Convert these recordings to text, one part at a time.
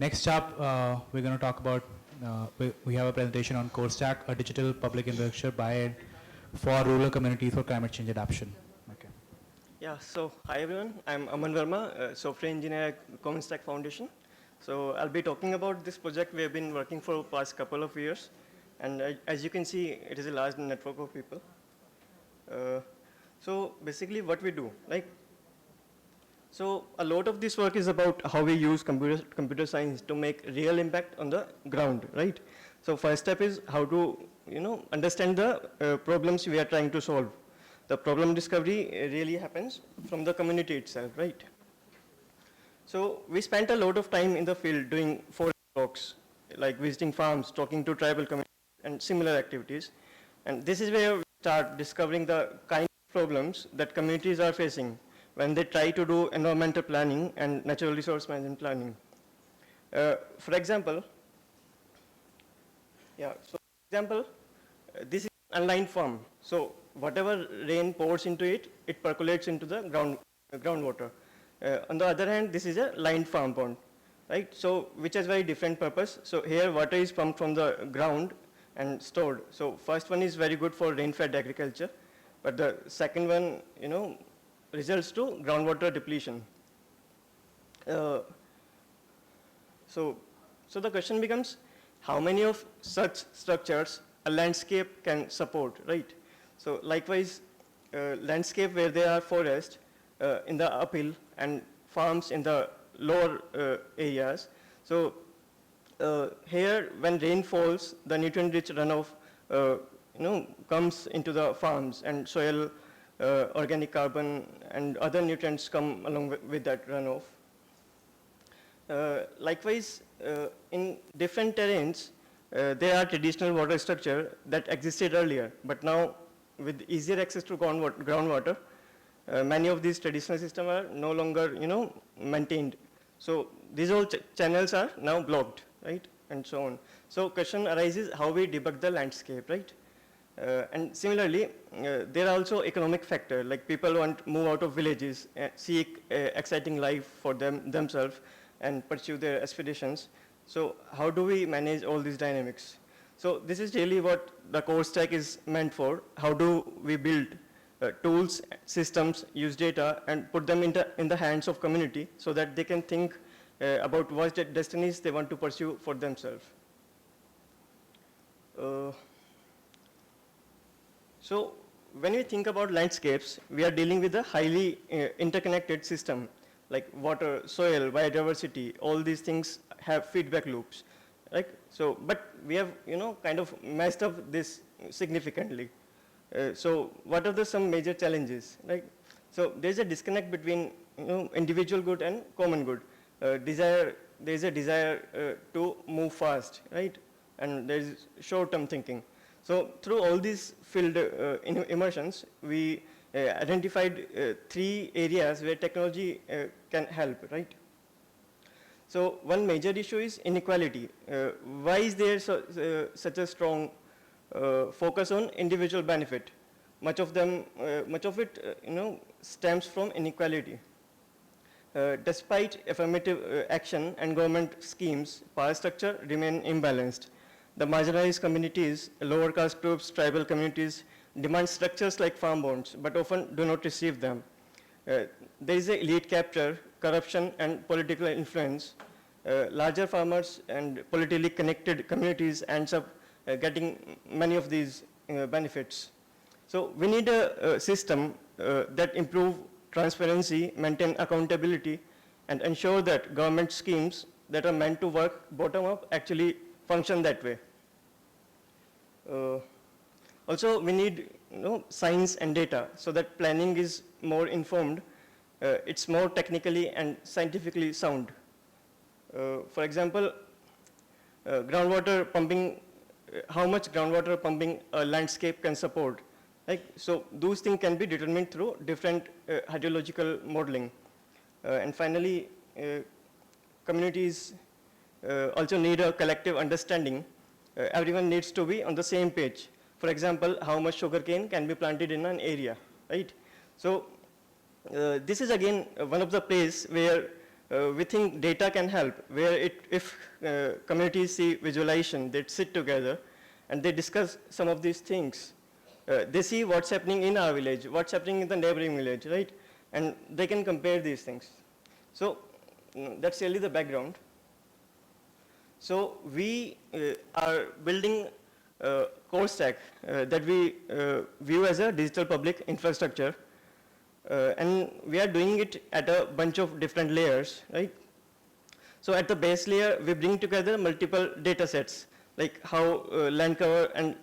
Next up, we're going to talk about, we have a presentation on CoRE Stack, a digital public infrastructure by and for rural communities for climate change adaptation. Okay. Yeah, so hi everyone, I'm Aman Verma, software engineer at Common Stack Foundation. So I'll be talking about this project we have been working for the past couple of years. And as you can see, it is a large network of people. So basically what we do, so a lot of this work is about how we use computer science to make real impact on the ground, right? So first step is how to, understand the problems we are trying to solve. The problem discovery really happens from the community itself, right? So we spent a lot of time in the field doing forest talks, like visiting farms, talking to tribal communities, and similar activities. And this is where we start discovering the kind of problems that communities are facing when they try to do environmental planning and natural resource management planning. For example, this is an unlined farm. So whatever rain pours into it, it percolates into the groundwater. On the other hand, this is a lined farm pond, right? So which has very different purpose. So here water is pumped from the ground and stored. So first one is very good for rain-fed agriculture, but the second one, results to groundwater depletion. So the question becomes, how many of such structures a landscape can support, right? So likewise, landscape where there are forests in the uphill and farms in the lower areas. So here, when rain falls, the nutrient-rich runoff, comes into the farms, and soil, organic carbon, and other nutrients come along with that runoff. Likewise, in different terrains, there are traditional water structure that existed earlier, but now with easier access to groundwater, many of these traditional systems are no longer, maintained. So these all channels are now blocked, right, and so on. So question arises how we debug the landscape, right? And similarly, there are also economic factor, like people want to move out of villages, seek exciting life for themselves, and pursue their aspirations. So how do we manage all these dynamics? So this is really what the CoRE stack is meant for. How do we build tools, systems, use data, and put them in the hands of community so that they can think about what destinies they want to pursue for themselves. So when we think about landscapes, we are dealing with a highly interconnected system, like water, soil, biodiversity. All these things have feedback loops, right? So, but we have, kind of messed up this significantly. So what are some major challenges, right? So there's a disconnect between, individual good and common good. There's a desire to move fast, right? And there's short-term thinking. So through all these field immersions, we identified 3 areas where technology can help, right? So one major issue is inequality. Why is there such a strong focus on individual benefit? Much of it, stems from inequality. Despite affirmative action and government schemes, power structure remain imbalanced. The marginalized communities, lower caste groups, tribal communities demand structures like farm bonds, but often do not receive them. There is a elite capture, corruption, and political influence. Larger farmers and politically connected communities ends up getting many of these benefits. So we need a system that improve transparency, maintain accountability, and ensure that government schemes that are meant to work bottom up actually function that way. Also, we need science and data so that planning is more informed, it's more technically and scientifically sound. For example, groundwater pumping, how much groundwater pumping a landscape can support. Right? So those things can be determined through different hydrological modeling. And finally, communities also need a collective understanding. Everyone needs to be on the same page. For example, how much sugarcane can be planted in an area, right? So this is again one of the places where we think data can help, where if communities see visualization, they sit together and they discuss some of these things. They see what's happening in our village, what's happening in the neighboring village, right? And they can compare these things. So that's really the background. So we are building core stack that we view as a digital public infrastructure. And we are doing it at a bunch of different layers, right? So at the base layer, we bring together multiple data sets, like how land cover and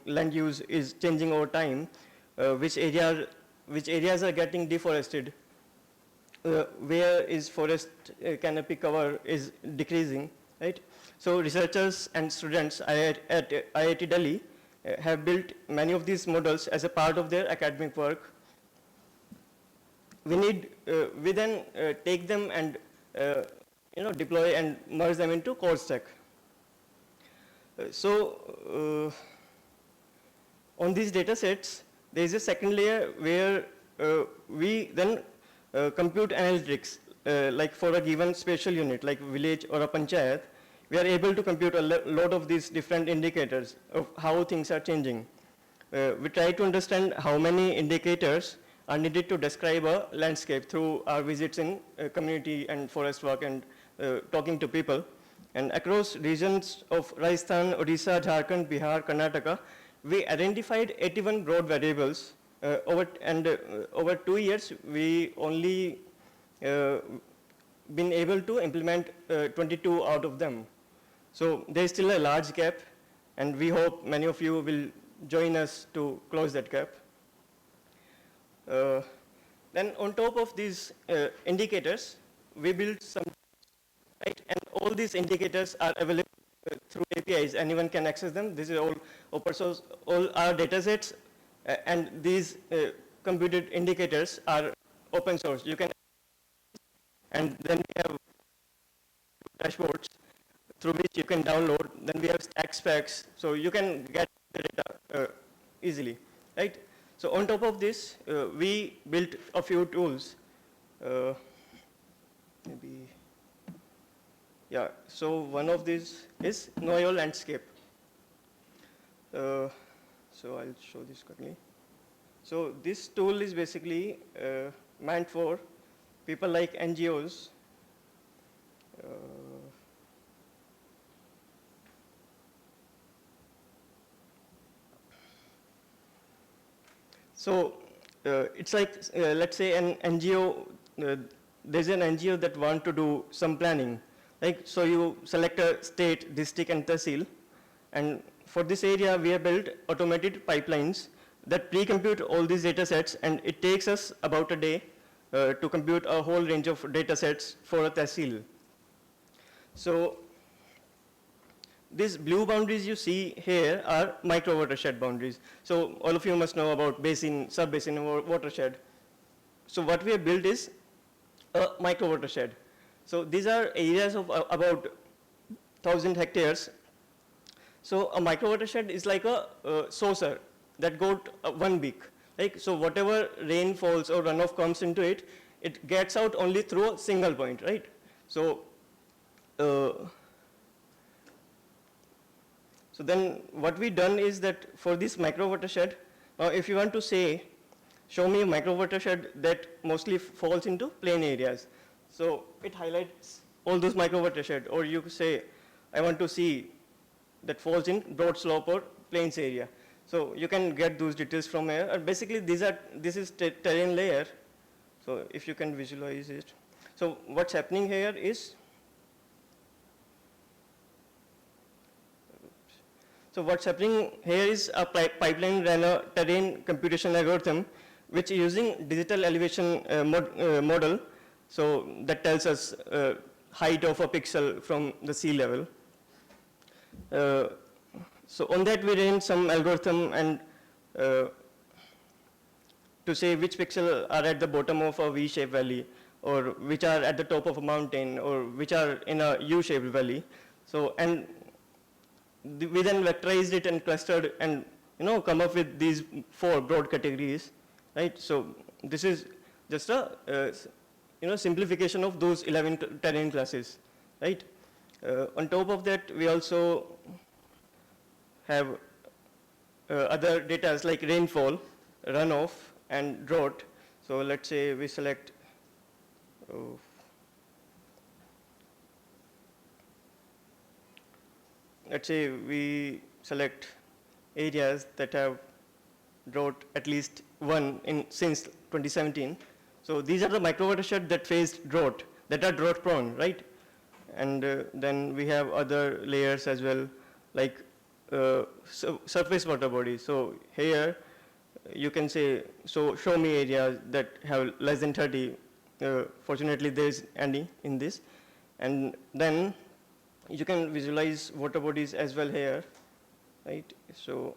land use is changing over time, which areas are getting deforested, where is forest canopy cover is decreasing, right? So researchers and students at IIT Delhi have built many of these models as a part of their academic work. We then take them and deploy and merge them into core stack. On these data sets, there is a second layer where we then compute analytics, like for a given spatial unit, like village or a panchayat. We are able to compute a lot of these different indicators of how things are changing. We try to understand how many indicators are needed to describe a landscape through our visits in community and forest work and talking to people. And across regions of Rajasthan, Odisha, Jharkhand, Bihar, Karnataka, we identified 81 broad variables. Over 2 years, we only been able to implement 22 out of them. So there is still a large gap, and we hope many of you will join us to close that gap. Then on top of these indicators, we built some, right? And all these indicators are available through APIs. Anyone can access them. This is all open source. All our data sets and these computed indicators are open source. You can, and then we have dashboards through which you can download. Then we have stack specs, so you can get the data easily, right? So on top of this, we built a few tools. So one of these is Know Your Landscape. So I'll show this quickly. So this tool is basically meant for people like NGOs. So it's like, let's say an NGO, there's an NGO that want to do some planning. Like, so you select a state, district, and tehsil. And for this area, we have built automated pipelines that pre-compute all these data sets, and it takes us about a day to compute a whole range of data sets for a tehsil. So these blue boundaries you see here are micro watershed boundaries. So all of you must know about basin, sub-basin, or watershed. So what we have built is a micro watershed. So these are areas of about 1,000 hectares. So a micro watershed is like a saucer that got one beak. Like, so whatever rain falls or runoff comes into it, it gets out only through a single point, right? So so then what we done is that for this micro watershed, if you want to say, show me a micro watershed that mostly falls into plain areas. So it highlights all those micro watershed, or you could say, I want to see that falls in broad slope or plains area. So you can get those details from here. And basically this is terrain layer. So if you can visualize it. So what's happening here is, so what's happening here is a pipeline ran a terrain computation algorithm, which is using digital elevation model. So that tells us height of a pixel from the sea level. So on that we ran some algorithm and to say which pixel are at the bottom of a V-shaped valley, or which are at the top of a mountain, or which are in a U-shaped valley. So, and we then vectorized it and clustered and come up with these 4 broad categories, right? So this is just a simplification of those 11 terrain classes, right? On top of that, we also have other data like rainfall, runoff, and drought. So let's say we select, let's say we select areas that have drought at least one since 2017. So these are the micro watershed that faced drought, that are drought prone, right? And then we have other layers as well, like surface water bodies. So here you can say, so show me areas that have less than 30. Fortunately, there is any in this. And then you can visualize water bodies as well here, right? So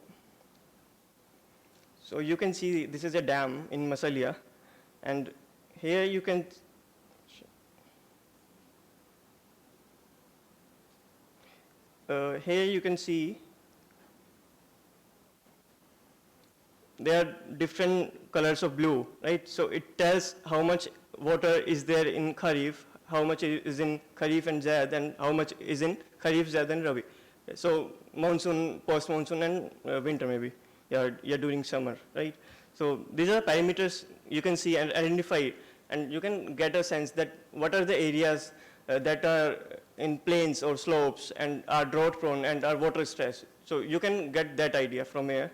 you can see this is a dam in Masalia, and here you can see there are different colors of blue, right? So it tells how much water is there in Kharif, how much is in Kharif and Zaid, and how much is in Kharif, Zaid, and Rabi. So monsoon, post-monsoon, and winter maybe, during summer, right? So these are parameters you can see and identify, and you can get a sense that what are the areas that are in plains or slopes and are drought prone and are water stressed. So you can get that idea from here.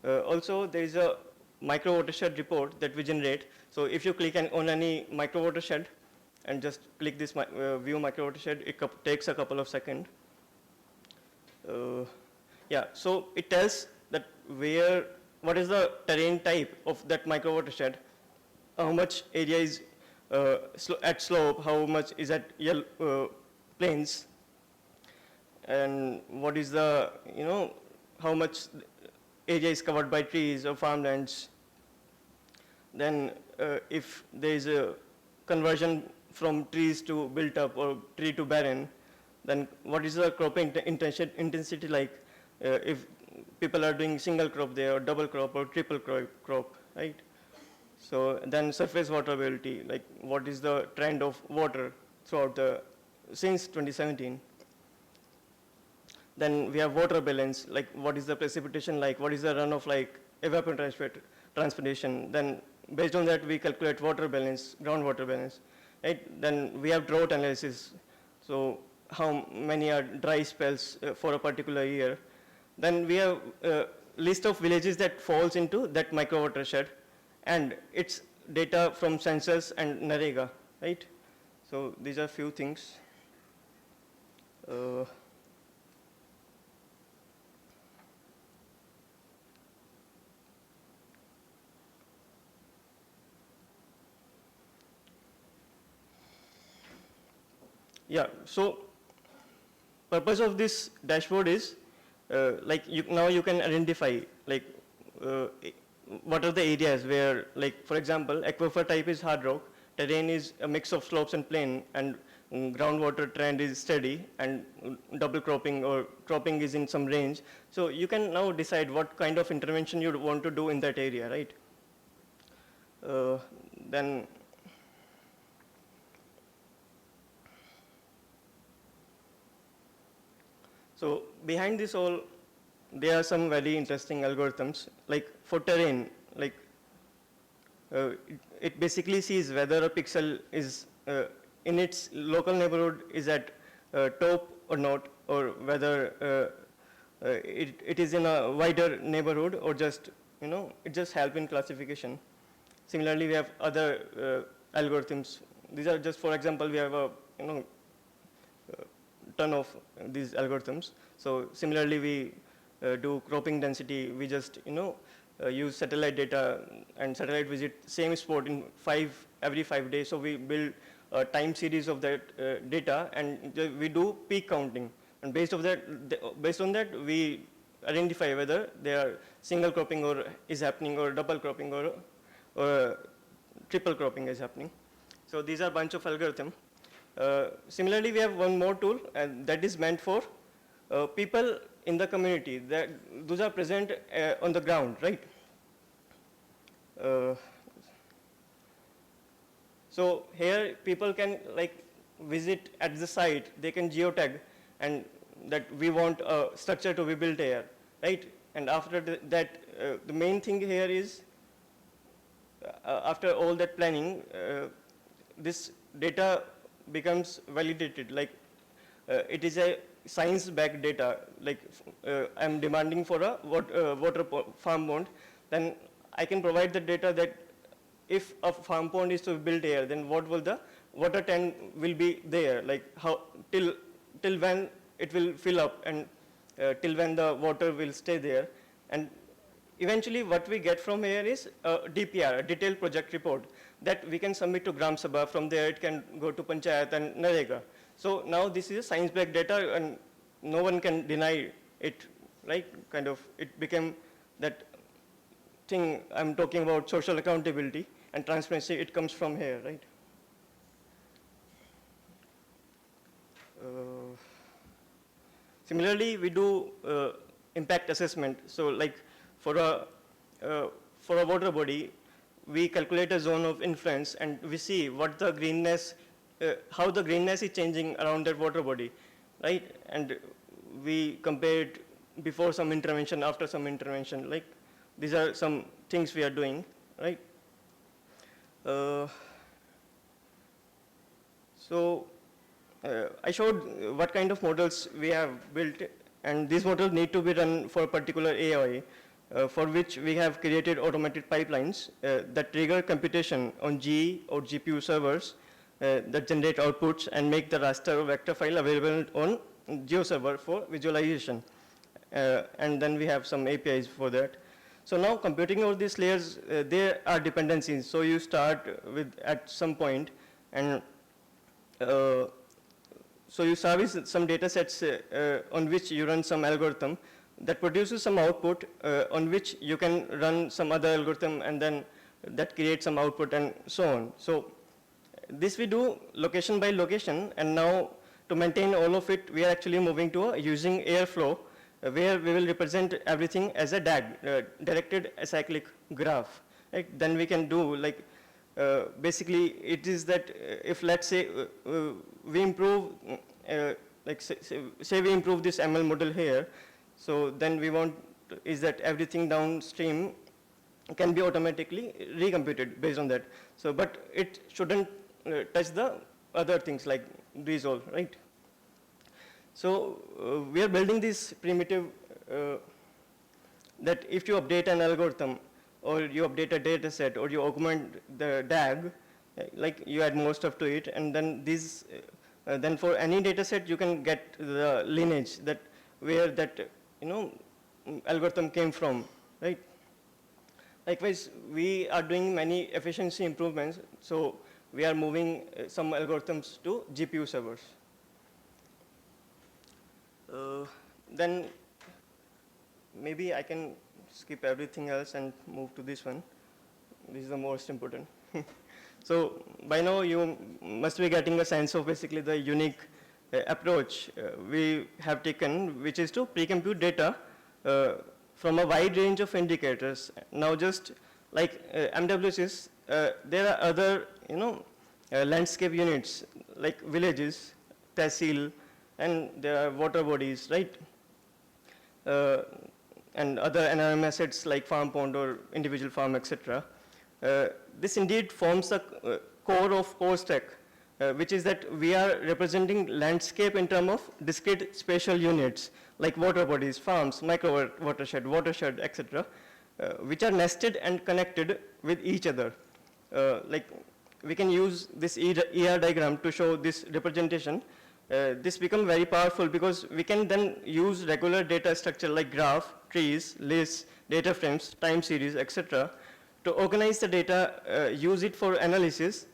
Also, there is a micro watershed report that we generate. So if you click on any micro watershed and just click this view micro watershed, it takes a couple of seconds. So it tells that what is the terrain type of that micro watershed, how much area is at slope, how much is at plains, and what is the, how much area is covered by trees or farmlands. Then if there is a conversion from trees to built up or tree to barren, then what is the cropping intensity like if people are doing single crop there or double crop or triple crop, right? So then surface water availability, like what is the trend of water throughout since 2017. Then we have water balance, like what is the precipitation like, what is the runoff like, evapotranspiration. Then based on that we calculate water balance, groundwater balance, right? Then we have drought analysis, so how many are dry spells for a particular year. Then we have a list of villages that falls into that micro watershed, and it's data from census and NREGA, right? So these are few things. So purpose of this dashboard is now you can identify like what are the areas where, like for example, aquifer type is hard rock, terrain is a mix of slopes and plain, and groundwater trend is steady, and double cropping or cropping is in some range. So you can now decide what kind of intervention you want to do in that area, right? Then so behind this all, there are some very interesting algorithms. Like for terrain, like it basically sees whether a pixel is in its local neighborhood is at top or not, or whether it is in a wider neighborhood or just, it just help in classification. Similarly, we have other algorithms. These are just, for example, we have a ton of these algorithms. So similarly, we do cropping density. We just use satellite data and satellite visit same spot in every 5 days. So we build a time series of that data, and we do peak counting. And based on that, we identify whether they are single cropping or is happening, or double cropping or triple cropping is happening. So these are a bunch of algorithms. Similarly, we have one more tool, and that is meant for people in the community. Those are present on the ground, right? So here people can like visit at the site, they can geotag and that we want a structure to be built here, right? And after that, the main thing here is after all that planning, this data becomes validated. Like it is a science-backed data. Like I'm demanding for a water farm pond, then I can provide the data that if a farm pond is to be built here, then what will the water tank will be there? Like how till when it will fill up and till when the water will stay there. And eventually what we get from here is a DPR, a detailed project report, that we can submit to Gram Sabha. From there it can go to Panchayat and Narega. So now this is science-backed data and no one can deny it, right? Kind of, it became that thing I'm talking about, social accountability and transparency, it comes from here, right? Similarly, we do impact assessment. So like for a water body, we calculate a zone of influence and we see what the greenness, how the greenness is changing around that water body, right? And we compare it before some intervention, after some intervention. Like these are some things we are doing, right? I showed what kind of models we have built, and these models need to be run for a particular AI, for which we have created automated pipelines that trigger computation on G or GPU servers that generate outputs and make the raster or vector file available on GeoServer for visualization. And then we have some APIs for that. So now computing over these layers, there are dependencies. So you start with at some point, and so you service some data sets on which you run some algorithm that produces some output on which you can run some other algorithm, and then that creates some output and so on. So this we do location by location, and now to maintain all of it, we are actually moving to a using Airflow, where we will represent everything as a DAG, directed acyclic graph. Right? Then we can do like, basically it is that if let's say we improve, like say we improve this ML model here, so then we want is that everything downstream can be automatically recomputed based on that. So, but it shouldn't touch the other things like resolve, right? So we are building this primitive that if you update an algorithm or you update a data set or you augment the DAG, like you add more stuff to it, and then these, then for any data set you can get the lineage that where that algorithm came from, right? Likewise, we are doing many efficiency improvements, so we are moving some algorithms to GPU servers. Then maybe I can skip everything else and move to this one. This is the most important. So by now you must be getting a sense of basically the unique approach we have taken, which is to pre-compute data from a wide range of indicators. Now just like MWCs, there are other landscape units like villages, tehsil, and there are water bodies, right? And other NRM assets like farm pond or individual farm, etc. This indeed forms the core of core stack, which is that we are representing landscape in terms of discrete spatial units like water bodies, farms, micro watershed, etc., which are nested and connected with each other. Like we can use this ER diagram to show this representation. This becomes very powerful because we can then use regular data structure like graph, trees, lists, data frames, time series, etc. to organize the data, use it for analysis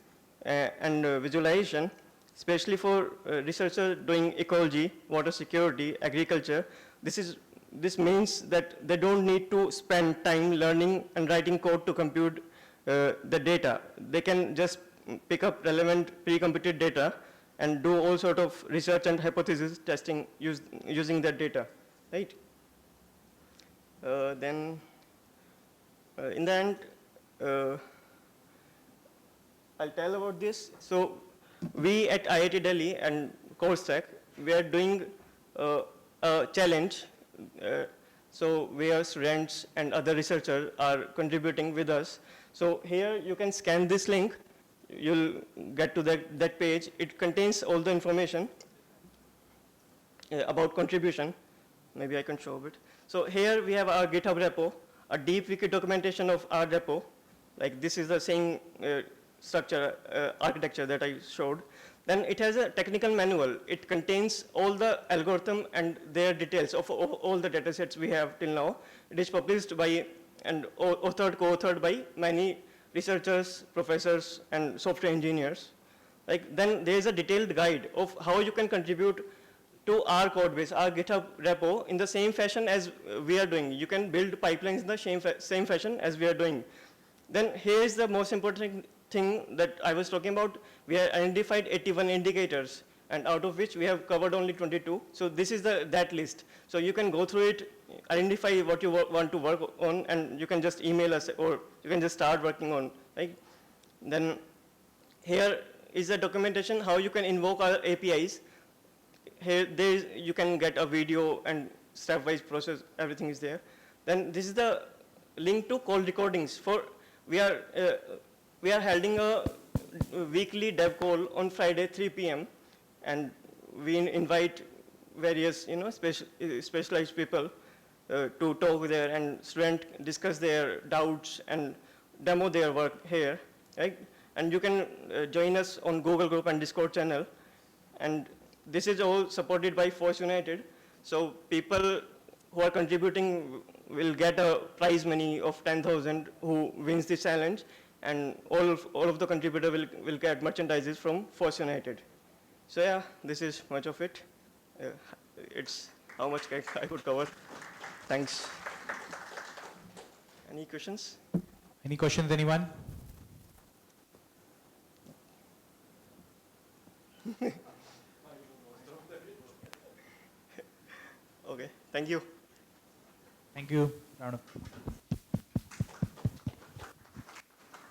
and visualization, especially for researchers doing ecology, water security, agriculture. This means that they don't need to spend time learning and writing code to compute the data. They can just pick up relevant pre-computed data and do all sort of research and hypothesis testing using that data, right? Then in the end, I'll tell about this. So we at IIT Delhi and CoreStack, we are doing a challenge. So where students and other researchers are contributing with us. So here you can scan this link. You'll get to that page. It contains all the information about contribution. Maybe I can show a bit. So here we have our GitHub repo, a deep wiki documentation of our repo. Like this is the same structure, architecture that I showed. Then it has a technical manual. It contains all the algorithm and their details of all the data sets we have till now. It is published by and authored, co-authored by many researchers, professors, and software engineers. Like then there is a detailed guide of how you can contribute to our code base, our GitHub repo in the same fashion as we are doing. You can build pipelines in the same fashion as we are doing. Then here is the most important thing that I was talking about. We have identified 81 indicators, and out of which we have covered only 22. So this is that list. So you can go through it, identify what you want to work on, and you can just email us, or you can just start working on. Right? Then here is the documentation how you can invoke our APIs. Here you can get a video and stepwise process. Everything is there. Then this is the link to call recordings. We are holding a weekly dev call on Friday 3 p.m. and we invite various specialized people to talk there, and students discuss their doubts and demo their work here. Right? And you can join us on Google Group and Discord channel. And this is all supported by FOSS United. So people who are contributing will get a prize money of 10,000 who wins this challenge, and all of the contributor will get merchandises from FOSS United. So yeah, this is much of it. It's how much I could cover. Thanks. Any questions? Any questions, anyone? Okay, thank you. Thank you. Round of